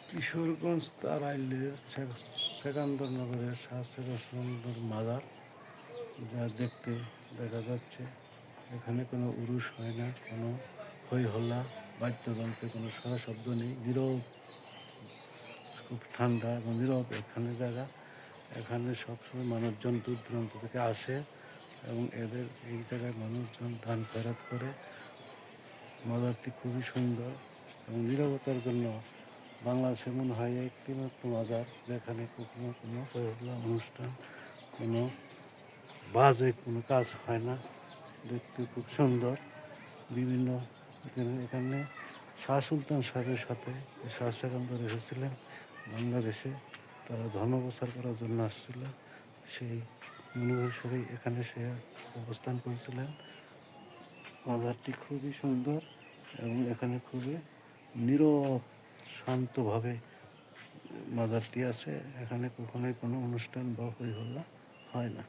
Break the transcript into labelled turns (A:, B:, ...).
A: কিশোরগঞ্জ তারাইলের সেকান্দরনগরের শাহ সেকান্দর মাজার, যা দেখতে দেখা যাচ্ছে। এখানে কোনো উরুষ হয় না, কোনো হই হল্লা, বাদ্যযন্ত্রে কোনো সারা শব্দ নেই, নীরব, খুব ঠান্ডা এবং নীরব এখানে জায়গা। এখানে সবসময় মানুষজন দূর দূরান্ত থেকে আসে এবং এদের এই জায়গায় মানুষজন দান খয়রাত করে। মাজারটি খুবই সুন্দর এবং নীরবতার জন্য বাংলাদেশে মনে হয় একটি মাত্র মাজার যেখানে কখনো কোনো হইহল্লা অনুষ্ঠান, কোনো বাজে কোনো কাজ হয় না। দেখতে খুব সুন্দর। বিভিন্ন এখানে শাহ সুলতান সাহেবের সাথে শাহ সেকান্দর এসেছিলেন বাংলাদেশে। তারা ধর্ম প্রচার করার জন্য আসছিল। সেই অনুসারেই এখানে সে অবস্থান করেছিলেন। মাজারটি খুবই সুন্দর এবং এখানে খুবই নীরব শান্তভাবে মাজারটি আছে। এখানে কখনোই কোনো অনুষ্ঠান বা হই হল্লা হয় না।